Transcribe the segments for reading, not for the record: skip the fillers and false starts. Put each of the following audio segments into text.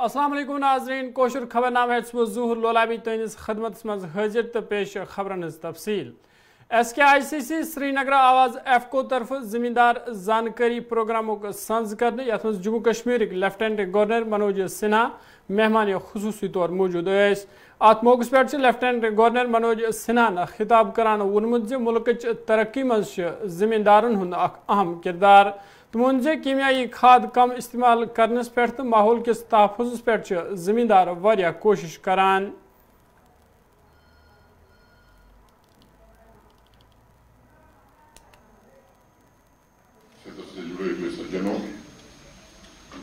अस्सलाम वालेकुम नाज़रीन, कोशुर खबरनामा ज़ुहूर लोलाबी तुंदिस खदमत मज हाजिर तो पेश खबरन तफसील। SKICC श्रीनगर आवाज़ एफको तरफ ज़मींदार जानकारी प्रोग्रामों संज कर यथ जम्मू कश्मीर लेफ्टिनेंट गवर्नर मनोज सिन्हा मेहमान खुसूसी तौर मौजूद। अत मौके पे लेफ्टिनेंट गवर्नर मनोज सिन्हा खिताब करान वोनमुत मुल्क तरक्की मज ज़मींदारन हुंद अहम किरदार। तमोन कीमियाई खाद कम इस्तेमाल करनस पे तो माहौल किस तहफ़ुज़ पे ज़मींदार वारिया कोशिश करान। से जुड़े हुए सज्जनों,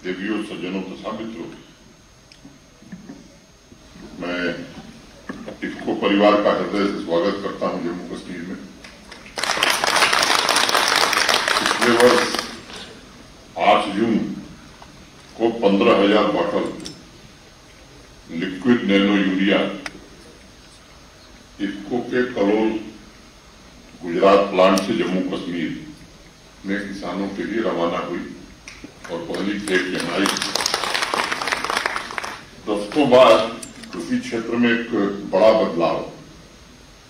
देवियों सज्जनों तथा मित्रों, मैं इफ्को परिवार का हृदय से स्वागत करता हूं जम्मू कश्मीर में। पिछले वर्ष 8 जून को 15,000 bottle liquid nano urea IFFCO के कलोल गुजरात प्लांट से जम्मू कश्मीर में किसानों के लिए रवाना हुई और पहली खेप जमाई। दशकों बाद कृषि क्षेत्र में एक बड़ा बदलाव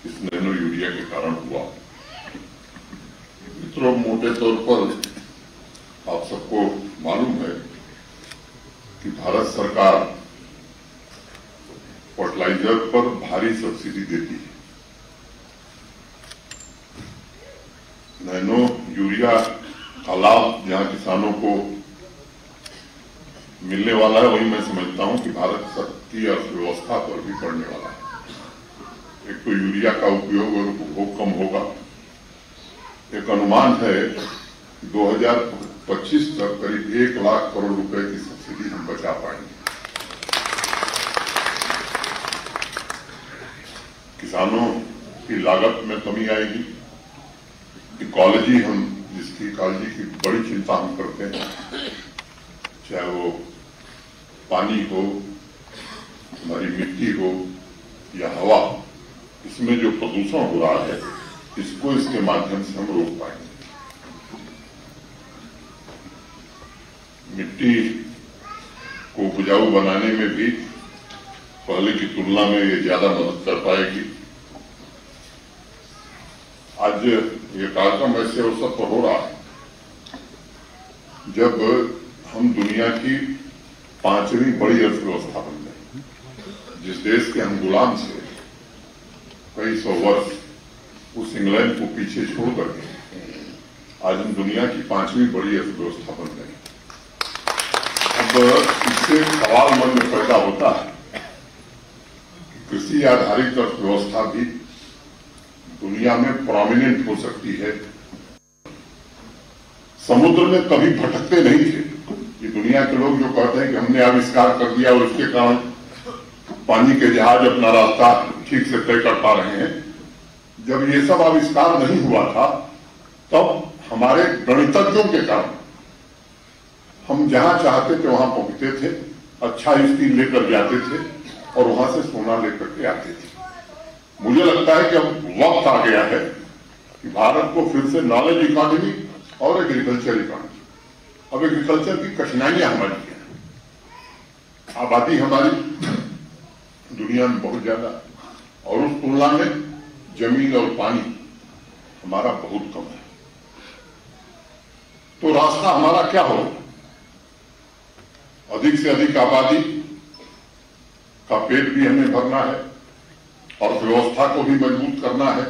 इस नैनो यूरिया के कारण हुआ। मित्रों, मोटे तौर पर आप सबको मालूम है कि भारत सरकार फर्टिलाइजर पर भारी सब्सिडी देती है। नैनो यूरिया का लाभ जहां किसानों को मिलने वाला है, वही मैं समझता हूं कि भारत की अर्थव्यवस्था पर भी पड़ने वाला है। एक तो यूरिया का उपयोग और उपभोग कम होगा। एक अनुमान है 2025 तक करीब 1 लाख करोड़ रुपए की सब्सिडी हम बचा पाएंगे। किसानों की लागत में कमी आएगी। इकोलॉजी, हम जिसकी इकोलॉजी की बड़ी चिंता हम करते हैं, चाहे वो पानी हो, हमारी मिट्टी हो या हवा, इसमें जो प्रदूषण हो रहा है, इसको इसके माध्यम से हम रोक पाएंगे। मिट्टी को उपजाऊ बनाने में भी पहले की तुलना में ये ज्यादा मदद कर पाएगी। आज ये कार्यक्रम ऐसे अवसर पर हो रहा है जब हम दुनिया की 5वीं बड़ी अर्थव्यवस्था बन गए। जिस देश के हम गुलाम थे कई सौ वर्ष, उस इंग्लैंड को पीछे छोड़ करके आज हम दुनिया की 5वीं बड़ी अर्थव्यवस्था बन गए। अब इससे सवाल मन में पैदा होता है कि कृषि आधारित अर्थव्यवस्था भी दुनिया में प्रोमिनेंट हो सकती है। समुद्र में कभी भटकते नहीं थे। ये दुनिया के लोग जो कहते हैं कि हमने आविष्कार कर दिया और उसके कारण पानी के जहाज अपना रास्ता ठीक से तय कर पा रहे हैं, जब ये सब आविष्कार नहीं हुआ था तब हमारे गणितज्ञों के कारण हम जहां चाहते थे वहां पहुंचते थे, अच्छा स्टील लेकर जाते थे और वहां से सोना लेकर के आते थे। मुझे लगता है कि अब वक्त आ गया है कि भारत को फिर से नॉलेज इकोनॉमी और एग्रीकल्चर इकोनॉमी। अब एग्रीकल्चर की कठिनाइयां हमारी क्या है। आबादी हमारी दुनिया में बहुत ज्यादा और उस तुलना में जमीन और पानी हमारा बहुत कम है। तो रास्ता हमारा क्या हो? अधिक से अधिक आबादी का पेट भी हमें भरना है और व्यवस्था को भी मजबूत करना है।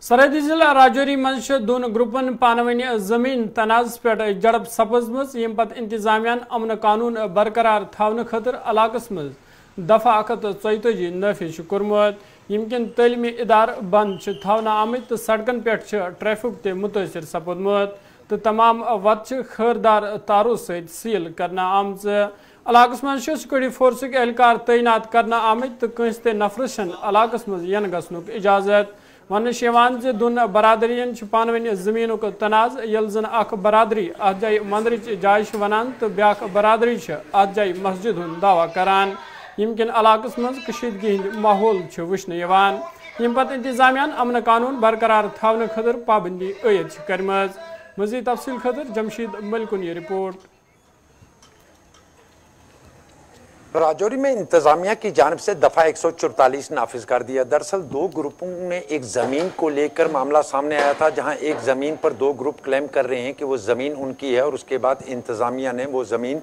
सरहदी जिला राजौरी मज दोन ग्रुपन पानवनी जमीन तनाज पे झड़प सपजम, यम पत इंतजामियान अमन कानून बरकरार थावन खतर इलाकस मज दफा 144 नफिज कोर्मुत। यमकिन तलीमी इदार बंद थावना आमत तो सड़कन पे ट्रैफिक ते मुतासर सपदमुत तो तमाम वत खरदार तारों सहित सील करना आमज। इलाकस मज सिक्योरिटी फोर्सक एहलकार तैनात करना आमत तो कंस ते नफरसन इलाकस मज यन गसनुक इजाजत। वन दोन बरादरियन पानवनी जमीन तनाज, यल जन अख बरादरी अत जाय मंदिर जाय वनान तो ब्याख बरादरी अत जाय मस्जिद हुंद दावा करान। यमकिन इलाकस मज कशीदगी हिंद माहौल वुचन यवान। यम पत इंतजामियान अमन कानून बरकरार थावन खतर पाबंदी आयद करमज। मजीद तफसील खतर जमशीद मलिकुन ये रिपोर्ट। पिछले वर्ष 8 जून को 15,000 bottle liquid nano urea IFFCO के कलोल गुजरात प्लांट से जम्मू कश्मीर में किसानों के लिए रवाना हुई और पहली खेप जमाई। दशकों बाद कृषि क्षेत्र में एक बड़ा बदलाव इस नैनो यूरिया के कारण हुआ। मित्रों, मोटे तौर पर आप सबको मालूम है कि राजौरी में इंतजामिया की जानिब से दफा 144 नाफिज कर दिया। दरअसल दो ग्रुपों में एक जमीन को लेकर मामला सामने आया था, जहां एक जमीन पर दो ग्रुप क्लेम कर रहे हैं कि वो जमीन उनकी है और उसके बाद इंतजामिया ने वो जमीन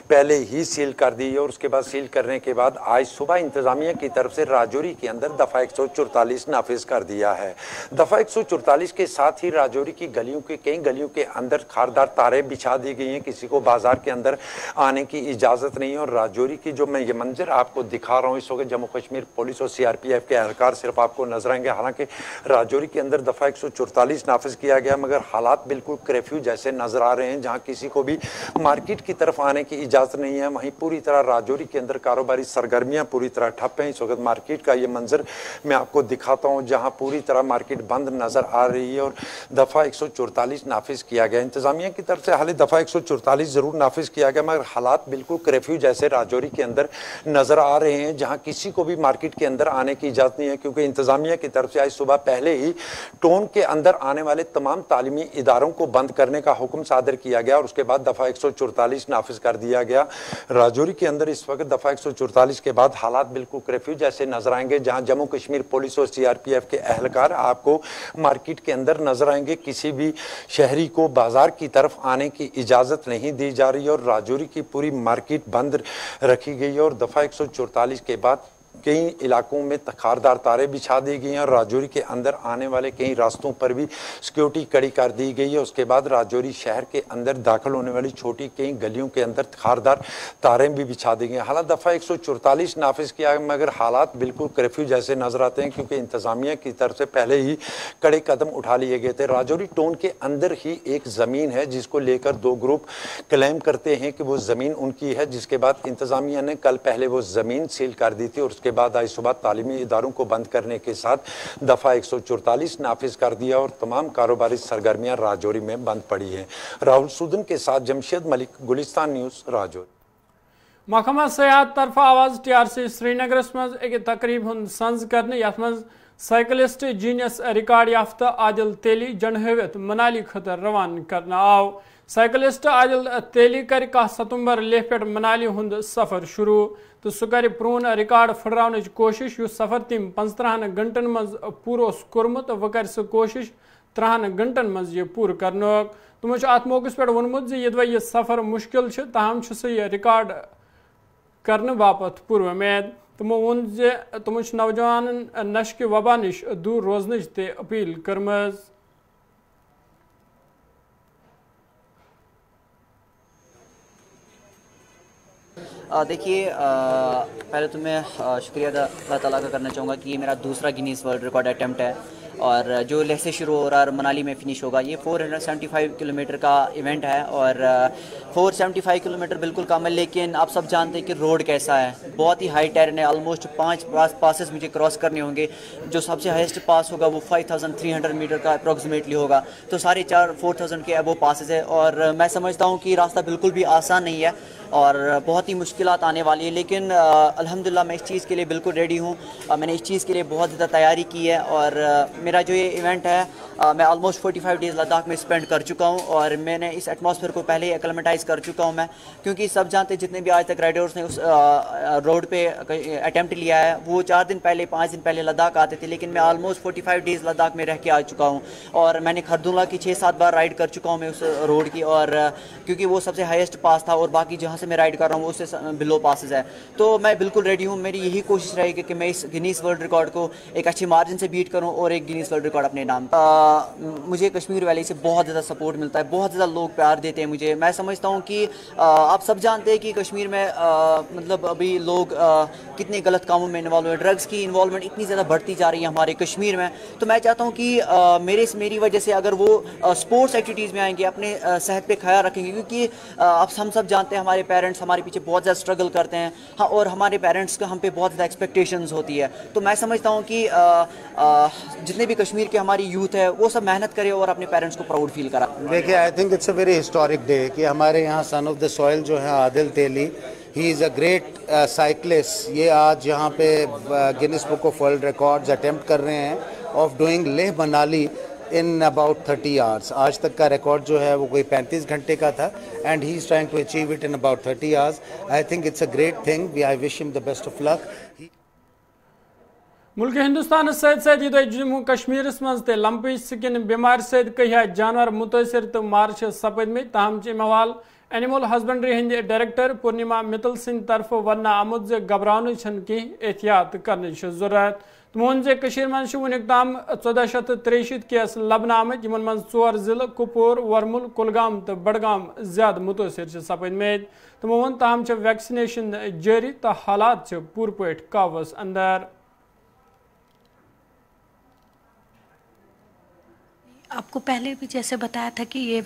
पहले ही सील कर दी है और उसके बाद सील करने के बाद आज सुबह इंतजामिया की तरफ से राजौरी के अंदर दफा 144 नाफिज कर दिया है। दफा 144 के साथ ही राजौरी की गलियों के कई गलियों के अंदर खारदार तारें बिछा दी गई हैं, किसी को बाजार के अंदर आने की इजाजत नहीं है। और राजौरी की जो मैं ये मंजर आपको दिखा रहा हूँ इस वक्त, जम्मू कश्मीर पुलिस और सीआरपीएफ के एहलकार सिर्फ आपको नजर आएंगे। हालांकि राजौरी के अंदर दफा 144 नाफिज किया गया, मगर हालात बिल्कुल कर्फ्यू जैसे नजर आ रहे हैं, जहां किसी को भी मार्केट की तरफ आने की इजाजत नहीं है। वहीं पूरी तरह राजौरी के अंदर कारोबारी सरगर्मियां पूरी तरह ठप हैं। इस वक्त मार्केट का ये मंजर मैं आपको दिखाता हूँ, जहां पूरी तरह मार्केट बंद नजर आ रही है और दफा 144 नाफिज किया गया। इंतजामिया की तरफ से हाल दफा 144 जरूर नाफिज किया गया, मगर हालात बिल्कुल कर्फ्यू जैसे राजौरी के अंदर नजर आ रहे हैं, जहां किसी को भी मार्केट के अंदर आने की इजाजत नहीं है, क्योंकि इंतजामिया की तरफ से आज सुबह पहले ही टोन के अंदर आने वाले तमाम तालीमी इदारों को बंद करने का हुक्म सादर किया गया और उसके बाद दफा 144 नाफिज कर दिया गया। राजौरी के अंदर इस वक्त दफा 144 के बाद हालात बिल्कुल कर्फ्यू जैसे नजर आएंगे, जहां जम्मू कश्मीर पुलिस और सीआरपीएफ के एहलकार आपको मार्केट के अंदर नजर आएंगे। किसी भी शहरी को बाजार की तरफ आने की इजाजत नहीं दी जा रही है और राजौरी की पूरी मार्केट बंद रखी गई है। और दफा 144 के बाद कई इलाकों में खारदार तारें बिछा दी गई हैं और राजौरी के अंदर आने वाले कई रास्तों पर भी सिक्योरिटी कड़ी कर दी गई है। उसके बाद राजौरी शहर के अंदर दाखिल होने वाली छोटी कई गलियों के अंदर खारदार तारें भी बिछा दी गई। हालांकि दफा 144 नाफिज किया है, मगर हालात बिल्कुल कर्फ्यू जैसे नजर आते हैं, क्योंकि इंतजामिया की तरफ से पहले ही कड़े कदम उठा लिए गए थे। राजौरी टाउन के अंदर ही एक जमीन है जिसको लेकर दो ग्रुप क्लेम करते हैं कि वो जमीन उनकी है, जिसके बाद इंतजामिया ने कल पहले वो जमीन सील कर दी थी और उसके बाद आज सुबह तालीमी इदारों को बंद करने के साथ दफा 144 नाफिज कर दिया और तमाम कारोबारी सरगर्मियां राजौरी में बंद पड़ी हैं। राहुल सूदन के साथ जमशेद मलिक, गुलिस्तान न्यूज़, राजौरी। महकमा सयाहत तरफ आवाज टीआरसी श्रीनगर मज एक तकरीब हुंद संज करने, यथ मज साइकिलिस्ट जीनियस रिकॉर्ड याफ्ता आदिल तेली जंड मनाली खतर रवान करना आव। साइकिलिस्ट आदिल तेली कर 1 सितंबर लेह पे मनाली हुंद सफर शुरू, तो सह कर प्रोन रिकॉर्ड फुटरावन कोशिश, यु सफर तम 15 घंटन मज पूर कोर्मुत, वह कर सह कोशिश 30 घंटन मज यह पूर करनोक। तमो अत मौके पे वोनमुत यदि यह सफर मुश्किल ताहम सह यह रिकॉर्ड करने बापत पूर्व उम्मीद। तमो वोन तमो नौजवान नश के वबा नश दूर रोजन ते अपील करमज। देखिए, पहले तो मैं शुक्रिया अल्लाह ताला का करना चाहूँगा कि ये मेरा दूसरा गिनीज वर्ल्ड रिकॉर्ड अटैम्प्ट है और जो लेह से शुरू हो रहा है मनाली में फ़िनिश होगा। ये 475 किलोमीटर का इवेंट है और 475 किलोमीटर बिल्कुल कम है, लेकिन आप सब जानते हैं कि रोड कैसा है, बहुत ही हाई टेरेन है। ऑलमोस्ट 5 पासेस मुझे क्रॉस करने होंगे। जो सबसे हाईएस्ट पास होगा वो 5300 मीटर का अप्रॉक्सीमेटली होगा, तो सारे 4000 के अबो पासेस है और मैं समझता हूँ कि रास्ता बिल्कुल भी आसान नहीं है और बहुत ही मुश्किलात आने वाली है, लेकिन अल्हम्दुलिल्लाह मैं इस चीज़ के लिए बिल्कुल रेडी हूँ। मैंने इस चीज़ के लिए बहुत ज़्यादा तैयारी की है और मेरा जो ये इवेंट है मैं ऑलमोस्ट 45 डेज़ लद्दाख में स्पेंड कर चुका हूँ और मैंने इस एटमॉस्फेयर को पहले ही एक्लेमेटाइज़ कर चुका हूँ मैं, क्योंकि सब जानते हैं जितने भी आज तक राइडर्स ने उस रोड पे अटैम्प्ट लिया है वो 4 दिन पहले 5 दिन पहले लद्दाख आते थे, लेकिन मैं ऑलमोस्ट 45 डेज़ लद्दाख में रह के आ चुका हूँ और मैंने खरदुल्ला की 6-7 बार राइड कर चुका हूँ मैं उस रोड की, और क्योंकि वो सबसे हाईएस्ट पास था और बाकी जहाँ से मैं राइड कर रहा हूँ उससे बिलो पासेस है, तो मैं बिल्कुल रेडी हूँ। मेरी यही कोशिश रहेगी कि मैं इस गिनीज वर्ल्ड रिकॉर्ड को एक अच्छी मार्जिन से बीट करूँ और एक गिनीज वर्ल्ड रिकॉर्ड अपने नाम। मुझे कश्मीर वैली से बहुत ज़्यादा सपोर्ट मिलता है, बहुत ज़्यादा लोग प्यार देते हैं मुझे। मैं समझता हूँ कि आप सब जानते हैं कि कश्मीर में मतलब अभी लोग कितने गलत कामों में इन्वॉल्व हैं, ड्रग्स की इन्वॉल्वमेंट इतनी ज़्यादा बढ़ती जा रही है हमारे कश्मीर में, तो मैं चाहता हूँ कि मेरी वजह से अगर वो स्पोर्ट्स एक्टिविटीज़ में आएंगे, अपने सेहत पे ख्याल रखेंगे, क्योंकि आप हम सब जानते हैं हमारे पेरेंट्स हमारे पीछे बहुत ज़्यादा स्ट्रगल करते हैं, हाँ, और हमारे पेरेंट्स का हम पे बहुत ज़्यादा एक्सपेक्टेशंस होती है। तो मैं समझता हूँ कि जितने भी कश्मीर के हमारी यूथ है वो सब मेहनत करे और अपने पेरेंट्स को प्राउड फील करा। देखिए, I think it's a very historic day कि हमारे यहाँ सन ऑफ द सॉइल जो है Adil Teli, he is a great cyclist, ये आज यहाँ पे Guinness book of world records attempt कर रहे हैं of doing Leh Manali in about 30 hours. आज तक का रिकॉर्ड जो है वो कोई 35 घंटे का था and he is trying to achieve it in about 30 hours. I think it's a great thing. I wish him the best of luck. मुल्क हिंदुस्तान सहित जम्मू कश्मीर मज ते लंपी स्किन बीमार सहित कहिया जानवर मुतासर तो मार्च सपदम ताहम अहवाल एनिमल हस्बेंड्री हंद डायरेक्टर पूर्णिमा मित्तल सिंह तरफ वन आमुत जे घबरान कह एहतियात करने जरूरत तमोन जे मज वुनिक ताम 1463 केस लबन आमत यमन मज 4 जिल कुपवार वरमुल कुलगाम तो बडगाम ज्यादा मुतासर सपदम तमो वोन ताहम वैक्सीनेशन जारी तो हालात पूर पट काबूस अंदर। आपको पहले भी जैसे बताया था कि ये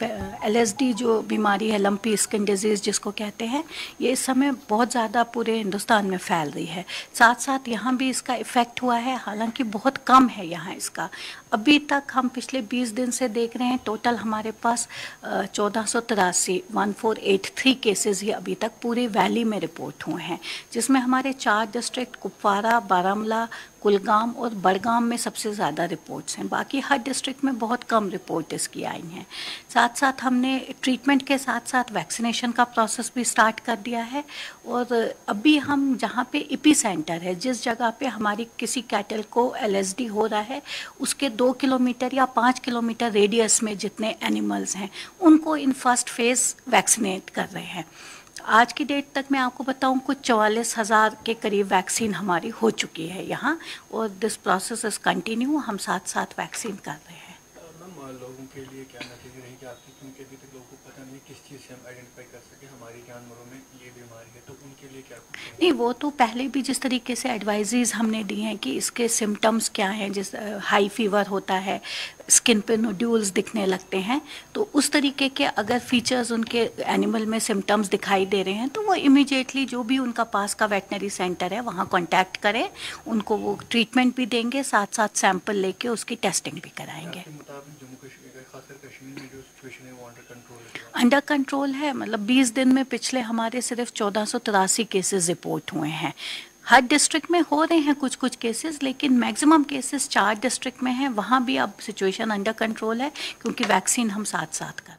LSD जो बीमारी है, लंपी स्किन डिजीज़ जिसको कहते हैं, ये इस समय बहुत ज़्यादा पूरे हिंदुस्तान में फैल रही है। साथ साथ यहाँ भी इसका इफ़ेक्ट हुआ है, हालांकि बहुत कम है यहाँ इसका। अभी तक हम पिछले 20 दिन से देख रहे हैं, टोटल हमारे पास 1483 केसेस ही अभी तक पूरी वैली में रिपोर्ट हुए हैं, जिसमें हमारे 4 डिस्ट्रिक्ट कुपवारा, बारामूला, कुलगाम और बडगाम में सबसे ज़्यादा रिपोर्ट्स हैं। बाकी हर डिस्ट्रिक्ट में बहुत कम रिपोर्ट इसकी आई हैं। साथ साथ हमने ट्रीटमेंट के साथ साथ वैक्सीनेशन का प्रोसेस भी स्टार्ट कर दिया है। और अभी हम जहाँ पे एपी सेंटर है, जिस जगह पे हमारी किसी कैटल को LSD हो रहा है, उसके 2 किलोमीटर या 5 किलोमीटर रेडियस में जितने एनिमल्स हैं उनको इन फर्स्ट फेज़ वैक्सीनेट कर रहे हैं। आज की डेट तक मैं आपको बताऊं कुछ 44,000 के करीब वैक्सीन हमारी हो चुकी है यहाँ, और दिस प्रोसेस इज कंटिन्यू। हम साथ साथ वैक्सीन कर रहे हैं। मैम, लोगों के लिए क्या नतीजे रहेंगे आपकी, क्योंकि अभी तक लोगों को पता नहीं किस चीज़ से हम आइडेंटिफाई कर सके हमारे जानवरों में ये बीमारी है, तो उनके लिए क्या नहीं, वो तो पहले भी जिस तरीके से एडवाइजेज हमने दी हैं कि इसके सिम्टम्स क्या हैं, जिस हाई फीवर होता है, स्किन पे नोड्यूल्स दिखने लगते हैं, तो उस तरीके के अगर फीचर्स उनके एनिमल में सिम्टम्स दिखाई दे रहे हैं तो वो इमीडिएटली जो भी उनका पास का वेटनरी सेंटर है वहाँ कांटेक्ट करें, उनको वो ट्रीटमेंट भी देंगे, साथ साथ सैंपल लेके उसकी टेस्टिंग भी कराएंगे। अंडर कंट्रोल है, मतलब 20 दिन में पिछले हमारे सिर्फ 1483 केसेस रिपोर्ट हुए हैं। हर डिस्ट्रिक्ट में हो रहे हैं कुछ कुछ केसेस, लेकिन मैक्सिमम केसेस 4 डिस्ट्रिक्ट में हैं। वहाँ भी अब सिचुएशन अंडर कंट्रोल है क्योंकि वैक्सीन हम साथ साथ कर।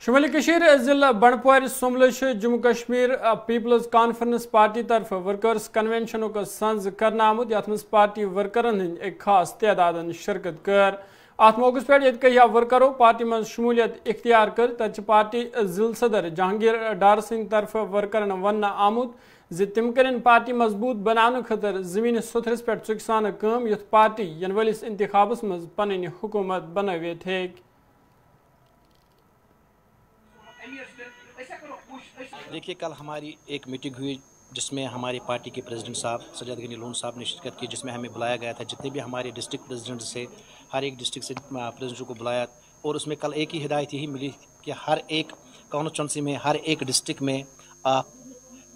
शुमाली कशीर जिला Bandipore Sumbal Jammu Kashmir people's conference party तरफ वर्कर्स कन्वेंशन का संज कर आमुत, यथ मज पार्टी वर्करन हंद एक खास तादाद शिरकत कर। अत मौके पे ये वर्करों पार्टी मज शमूलियत इख्तियार कर, तत पार्टी जिल सदर जहांगीर डार सिंह तरफ वर्करन वन आमुत जे तिम करें पार्टी मजबूत बनाने खतर जमीन सुथरस पे चुक सान कम, युथ पार्टी यन वलिस इंतखाबस मज पन हुकूमत बनवित हेक। देखिए, कल हमारी एक मीटिंग हुई जिसमें हमारी पार्टी के प्रेसिडेंट साहब सज्जाद गनी लोन साहब ने शिरकत की, जिसमें हमें बुलाया गया था। जितने भी हमारे डिस्ट्रिक्ट प्रेसिडेंट से हर एक डिस्ट्रिक्ट से प्रेसिडेंटों को बुलाया, और उसमें कल एक ही हिदायत यही मिली कि हर एक कॉन्स्टिट्यूंसी में, हर एक डिस्ट्रिक्ट में आप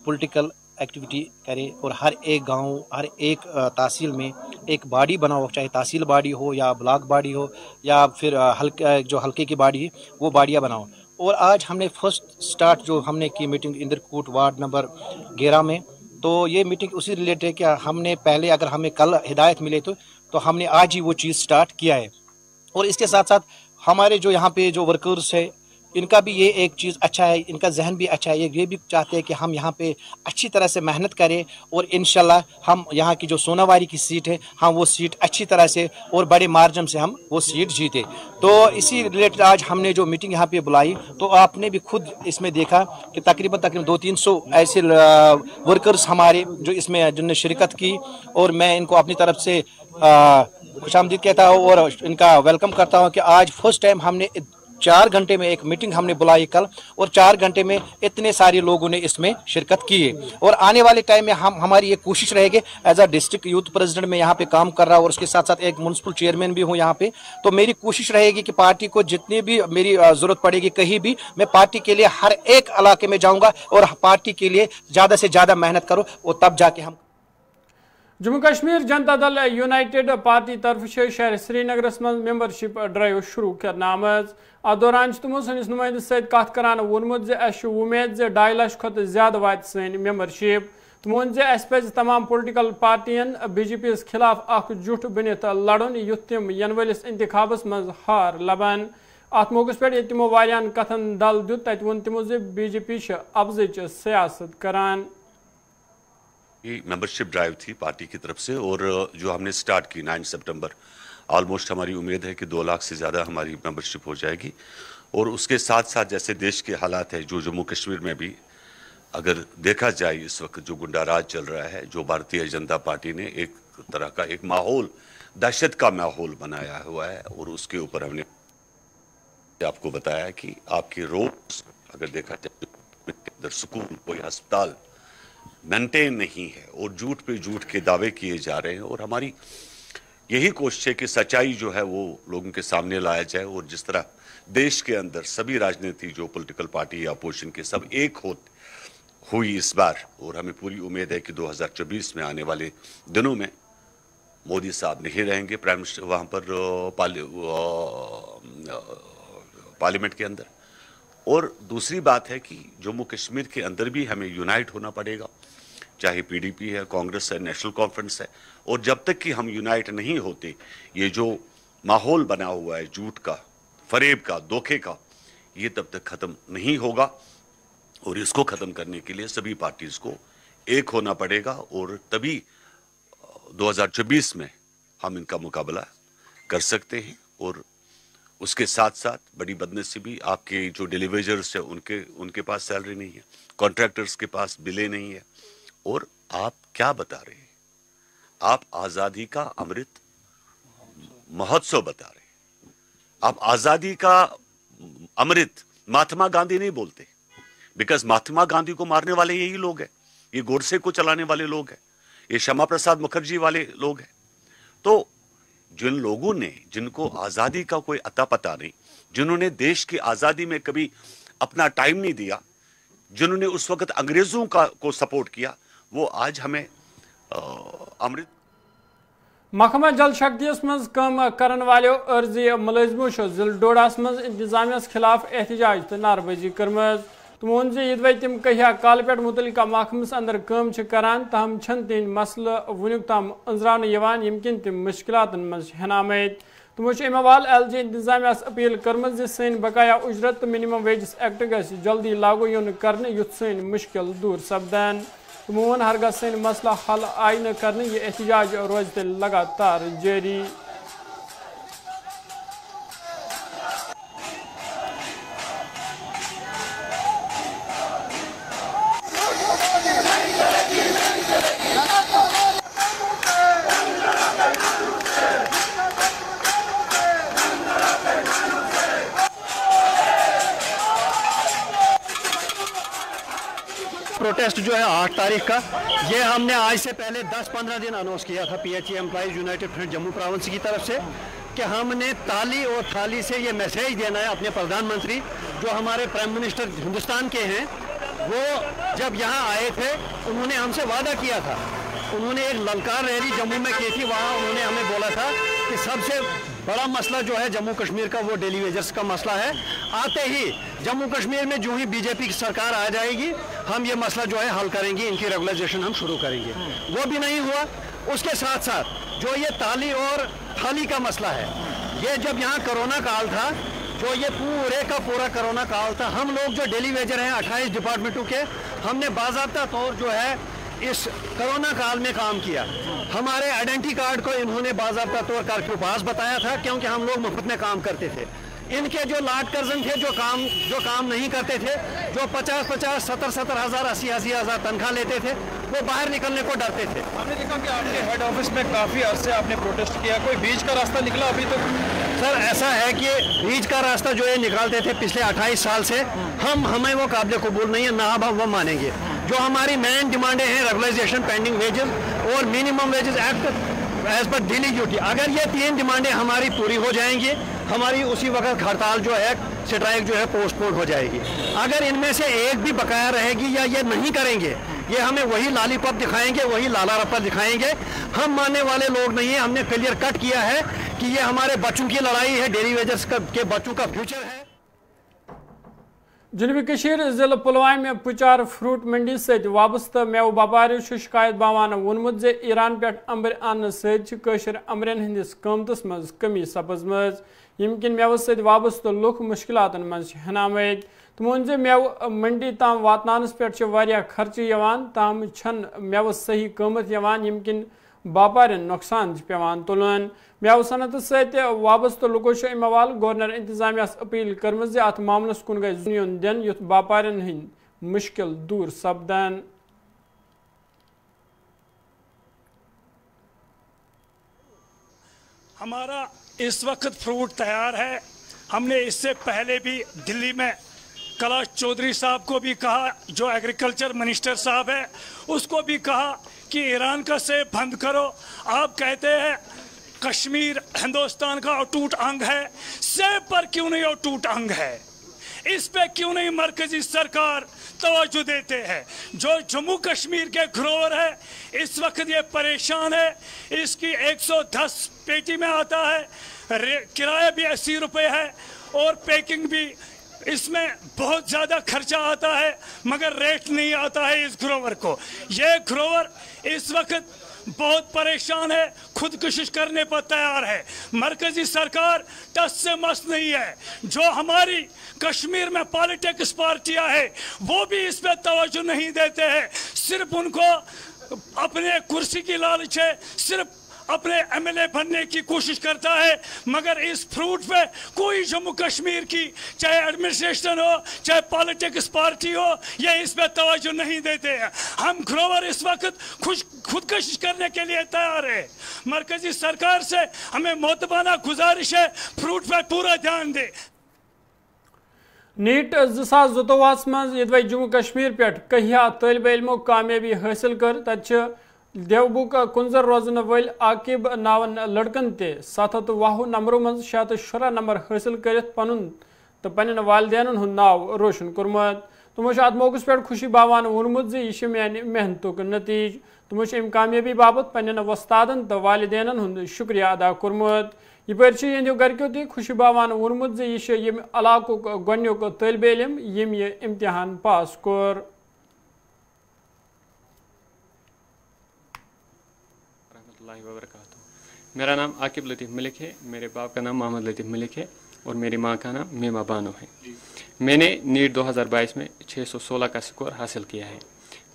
पॉलिटिकल एक्टिविटी करें, और हर एक गांव, हर एक तहसील में एक बॉडी बनाओ, चाहे तहसील बॉडी हो या ब्लॉक बॉडी हो या फिर हल्के की बॉडी, वो बॉडियाँ बनाओ। और आज हमने फर्स्ट स्टार्ट जो हमने की मीटिंग इंद्रकूट वार्ड नंबर 11 में, तो ये मीटिंग उसी रिलेटेड है कि हमने पहले अगर हमें कल हिदायत मिले तो हमने आज ही वो चीज़ स्टार्ट किया है। और इसके साथ साथ हमारे जो यहाँ पे जो वर्कर्स है, इनका भी ये एक चीज़ अच्छा है, इनका जहन भी अच्छा है, ये भी चाहते हैं कि हम यहाँ पे अच्छी तरह से मेहनत करें, और इंशाल्लाह हम यहाँ की जो सोनावारी की सीट है, हम वो सीट अच्छी तरह से और बड़े मार्जिन से हम वो सीट जीते। तो इसी रिलेटेड आज हमने जो मीटिंग यहाँ पे बुलाई, तो आपने भी खुद इसमें देखा कि तकरीबन 200-300 ऐसे वर्कर्स हमारे जो इसमें जिन्होंने शिरकत की, और मैं इनको अपनी तरफ से खुशामदीद कहता हूँ और इनका वेलकम करता हूँ कि आज फर्स्ट टाइम हमने 4 घंटे में एक मीटिंग हमने बुलाई कल, और 4 घंटे में इतने सारे लोगों ने इसमें शिरकत की है। और आने वाले टाइम में हमारी ये कोशिश रहेगी, as a district youth president में यहाँ पे काम कर रहा हूँ, और उसके साथ साथ एक म्युनिसिपल चेयरमैन भी हूँ यहाँ पे, तो मेरी कोशिश रहेगी कि पार्टी को जितनी भी मेरी ज़रूरत पड़ेगी कहीं भी, मैं पार्टी के लिए हर एक इलाके में जाऊँगा और पार्टी के लिए ज़्यादा से ज़्यादा मेहनत करूँ, और तब जाके हम। जम्मू कश्मीर जनता दल यूनाइटेड पार्टी तरफ शहर श्रीनगर मज मेंबरशिप ड्राइव शुरू करना आमज। अत दौरान तमो सनिस नुमाइंदस सत कत करान वोनमुत जे अस उम्मीद जे 2.5 लाख खुद ज्यादा वात सन मेंबरशिप। तमो पे तमाम पोलिटिकल पार्टियन बीजेपी खिलाफ अख जुट बनित लड़न युथ तम इन वलिस इंतखाबस मज हार लबन। अत मौके पे तमो वारियान कथन दल दुत तत वोन तमो बीजेपी अफजच सियासत करान। मेंबरशिप ड्राइव थी पार्टी की तरफ से और जो हमने स्टार्ट की 9 सितंबर, ऑलमोस्ट हमारी उम्मीद है कि 2 लाख से ज़्यादा हमारी मेंबरशिप हो जाएगी। और उसके साथ साथ जैसे देश के हालात है, जो जम्मू कश्मीर में भी अगर देखा जाए इस वक्त जो गुंडा राज चल रहा है, जो भारतीय जनता पार्टी ने एक तरह का एक माहौल, दहशत का माहौल बनाया हुआ है और उसके ऊपर हमने आपको बताया कि आपकी रोज अगर देखा जाए अंदर स्कूल, कोई अस्पताल मेंटेन नहीं है और झूठ पे झूठ के दावे किए जा रहे हैं। और हमारी यही कोशिश है कि सच्चाई जो है वो लोगों के सामने लाया जाए। और जिस तरह देश के अंदर सभी राजनीति जो पॉलिटिकल पार्टी या अपोजिशन के सब एक हुई इस बार, और हमें पूरी उम्मीद है कि 2024 में आने वाले दिनों में मोदी साहब नहीं रहेंगे प्राइम मिनिस्टर वहाँ पर पार्लियामेंट के अंदर। और दूसरी बात है कि जम्मू कश्मीर के अंदर भी हमें यूनाइट होना पड़ेगा, चाहे पीडीपी है, कांग्रेस है, नेशनल कॉन्फ्रेंस है। और जब तक कि हम यूनाइट नहीं होते, ये जो माहौल बना हुआ है झूठ का, फरेब का, धोखे का, ये तब तक खत्म नहीं होगा। और इसको खत्म करने के लिए सभी पार्टीज को एक होना पड़ेगा और तभी 2024 में हम इनका मुकाबला कर सकते हैं। और उसके साथ साथ बड़ी बदनसीबी, आपके जो डिलीवरीज है उनके पास सैलरी नहीं है, कॉन्ट्रैक्टर्स के पास बिलें नहीं है। और आप क्या बता रहे हैं? आप आज़ादी का अमृत महोत्सव बता रहे हैं। आप आज़ादी का अमृत महात्मा गांधी नहीं बोलते, बिकॉज महात्मा गांधी को मारने वाले यही लोग हैं, ये गोडसे को चलाने वाले लोग हैं, ये श्यामा प्रसाद मुखर्जी वाले लोग हैं। तो जिन लोगों ने, जिनको आज़ादी का कोई अता पता नहीं, जिन्होंने देश की आज़ादी में कभी अपना टाइम नहीं दिया, जिन्होंने उस वक्त अंग्रेजों को सपोर्ट किया, वो आज हमें अमृत। महकमा जल शक्ति मज कम करन वालों अर्जी मुलजमों जिल डोडास मज इंतजामिया खिलाफ एहतजाज तो नारबाजी कर्मज। तमो ये तम कहिया काल पे मुतलिका महकमस अंदर काम करान, तहम छन तीन मसल वनुक तम अंजरान यम किन तम मुश्किलात मज हेनामत। तमो अमे हवाल LG इंतजामिया अपील कर्म सन बकाया उजरत तो मिनिमम वेजेस एक्ट गस जल्दी लागू युन कर युथ सन मुश्किल दूर सपदन। तमो वन हरगह सन मसला हल आय न कर, यह एहतजाज रोज लगातार जारी। प्रोटेस्ट जो है 8 तारीख का, ये हमने आज से पहले 10-15 दिन अनाउंस किया था PHE employees United front Jammu province की तरफ से कि हमने ताली और थाली से ये मैसेज देना है अपने प्रधानमंत्री, जो हमारे प्राइम मिनिस्टर हिंदुस्तान के हैं। वो जब यहाँ आए थे उन्होंने हमसे वादा किया था, उन्होंने एक ललकार रैली जम्मू में की थी, वहाँ उन्होंने हमें बोला था कि सबसे बड़ा मसला जो है जम्मू कश्मीर का वो डेली वेजर्स का मसला है। आते ही जम्मू कश्मीर में जो ही बीजेपी की सरकार आ जाएगी, हम ये मसला जो है हल करेंगे, इनकी रेगुलराइजेशन हम शुरू करेंगे। वो भी नहीं हुआ। उसके साथ साथ जो ये ताली और थाली का मसला है, ये जब यहाँ कोरोना काल था, जो ये पूरे का पूरा कोरोना काल था, हम लोग जो डेली वेजर हैं 28 डिपार्टमेंटों के, हमने बाज़ाब्ता तौर जो है इस कोरोना काल में काम किया। हमारे आइडेंटिटी कार्ड को इन्होंने बाज़ाब्ता तौर कर्फ्यू पास बताया था, क्योंकि हम लोग मुफ्त में काम करते थे। इनके जो लाट कर्जन थे, जो काम नहीं करते थे, जो 50-50, 70-70 हज़ार, 80-80 हज़ार तनख्वाह लेते थे, वो बाहर निकलने को डरते थे। हमने देखा कि आपके हेड ऑफिस में काफ़ी अरसे आपने प्रोटेस्ट किया, कोई बीच का रास्ता निकला अभी तक? सर ऐसा है कि बीच का रास्ता जो है निकालते थे पिछले 28 साल से, हमें वो काबिल कबूल नहीं है, ना हम वो मानेंगे। जो हमारी मेन डिमांडें हैं, रेगुलराइजेशन, पेंडिंग वेजेस और minimum wages act as per daily duty, अगर ये 3 डिमांडें हमारी पूरी हो जाएंगी, हमारी उसी वक्त हड़ताल जो है, स्ट्राइक जो है पोस्टपोन हो जाएगी। अगर इनमें से एक भी बकाया रहेगी या ये नहीं करेंगे, ये हमें वही लालीपॉप दिखाएंगे, वही लाला रप्पा दिखाएंगे। हम मानने वाले लोग नहीं है। हमने क्लियर कट किया है कि ये हमारे बच्चों की लड़ाई है, डेली वेजर्स के बच्चों का फ्यूचर है। जनूबी कशीर जिला पुलवामा पुचार फ्रूट मंडी सत वाबस्त मेव बापारियों शिकायत बावान वोनमुत जे ईरान पे अंबर आन सर अमरन हंदिस कीमतस मज कमी सपजमज यमकिन मेव सत वाबस्त लुक मुश्किलातन मज हनामत तमो जे मेव मंडी ताम वातनानस पे खर्च ताम छन मेव सही कीमत यमकिन बापारन नुकसान पेवान तुलन मेव सनत सत वाबस्त लुको अम हवाल गवर्नर इंतजामिया अपील कर्म अत मामलस कुन गई जुनियन दिन युथ बापारन हंद मुश्किल दूर सपदन। हमारा इस वक्त फ्रूट तैयार है। हमने इससे पहले भी दिल्ली में कैलाश चौधरी साहब को भी कहा, जो एग्रीकल्चर मिनिस्टर साहब है, उसको भी कहा कि ईरान का सेब बंद करो। आप कहते हैं कश्मीर हिंदुस्तान का अटूट अंग है, सेब पर क्यों नहीं अटूट अंग है? इस पे क्यों नहीं मरकजी सरकार तवज्जो देते हैं? जो जम्मू कश्मीर के ग्रोवर है इस वक्त ये परेशान है। इसकी 110 पेटी में आता है, किराया भी 80 रुपये है और पैकिंग भी, इसमें बहुत ज़्यादा खर्चा आता है मगर रेट नहीं आता है इस ग्रोवर को। ये ग्रोवर इस वक्त बहुत परेशान है, खुदकुशी करने पर तैयार है। मरकजी सरकार टस से मस नहीं है। जो हमारी कश्मीर में पॉलिटिक्स पार्टियां हैं वो भी इस पे तवज्जो नहीं देते हैं। सिर्फ उनको अपने कुर्सी की लालच है, सिर्फ अपने एमएलए बनने की कोशिश करता है मगर इस फ्रूट पे कोई जम्मू कश्मीर की चाहे एडमिनिस्ट्रेशन हो चाहे पॉलिटिक्स पार्टी हो ये इस पे तवज्जो नहीं देते हैं। हम ग्रोवर इस वक्त खुदकशी करने के लिए तैयार है। मरकजी सरकार से हमें मोतबाना गुजारिश है, फ्रूट पे पूरा ध्यान दे। नीट 2024 मज यदि जम्मू कश्मीर पे कहिया तलब इलमो कामयाबी हासिल कर तथ देवबुक कुंजर रोजन वल आकिब नावन लड़कन ते 720 नंबरों मज 616 नंबर हासिल कर पन तो पन्न वालदेन हुंद नाव रोशन कोर्मुत। तमो अत मौके पे खुशी बावान वोनमुत यह मेन मेहनतुक नतीज। तमो अम कामयाबी बाबत पन्न वस्तादन तो वालदेन हुंद शुक्रिया अदा कोर्मुत। यपर यहंदो गर्क्यो ते खुशी बावान वोनमुत यह यम इलाकुक गोडनुक तलब इलम यम यह इम्तिहान पास कोर। मेरा नाम आकिब लतीफ़ मलिक है, मेरे बाप का नाम मोहम्मद लतीफ़ मलिक है और मेरी माँ का नाम मीमा बानो है। मैंने नीट 2022 में 616 का स्कोर हासिल किया है।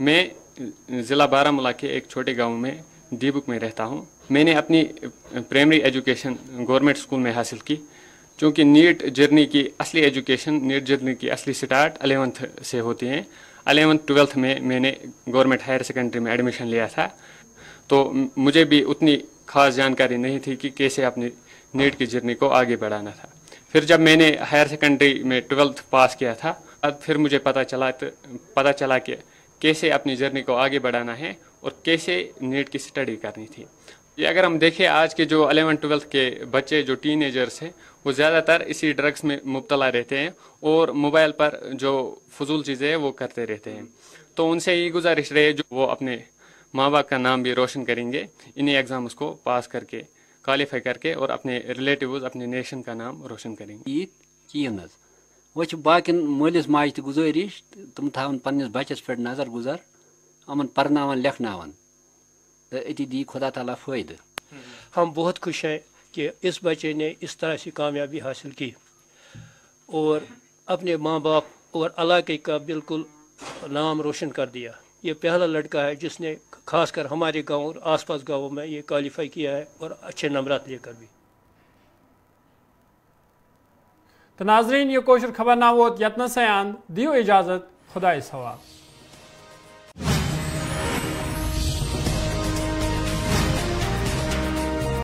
मैं ज़िला बारामूला के एक छोटे गांव में दीबुक में रहता हूं। मैंने अपनी प्राइमरी एजुकेशन गवर्नमेंट स्कूल में हासिल की। चूँकि नीट जर्नी की असली एजुकेशन, नीट जर्नी की असली स्टार्ट 11th से होती हैं। 11th 12th में मैंने गवर्नमेंट हायर सेकेंडरी में एडमिशन लिया था, तो मुझे भी उतनी ख़ास जानकारी नहीं थी कि कैसे अपनी नीट की जर्नी को आगे बढ़ाना था। फिर जब मैंने हायर सेकेंडरी में 12th पास किया था, अब फिर मुझे पता चला कि कैसे अपनी जर्नी को आगे बढ़ाना है और कैसे नीट की स्टडी करनी थी। ये अगर हम देखें आज के जो 11th 12th के बच्चे, जो टीनेजर्स हैं, वो ज़्यादातर इसी ड्रग्स में मुब्तला रहते हैं और मोबाइल पर जो फजूल चीज़ें हैं वो करते रहते हैं। तो उनसे ये गुजारिश रहे जो वो अपने माँ बाप का नाम भी रोशन करेंगे, इन्हीं एग्ज़ाम्स को पास करके, क्वालिफाई करके और अपने रिलेटिव्स, अपने नेशन का नाम रोशन करेंगे। ये चीन वो बाकिन मालिस माज तो गुजारिश तुम थावन पन्निस बच्चस पे नजर गुजर, अमन परनावन लेखनावन, तो अति दी खुदा ताला फ़ायदा। हम बहुत खुश हैं कि इस बच्चे ने इस तरह से कामयाबी हासिल की और अपने माँ बाप और इलाके का बिल्कुल नाम रोशन कर दिया। ये पहला लड़का है जिसने खासकर हमारे गांव और आसपास गांवों में ये क्वालिफाई किया है और अच्छे नंबरात लेकर भी। तो नाजरीन, ये कोशिश खबरनामा यत्न सयान दियो इजाज़त, खुदा सवाब।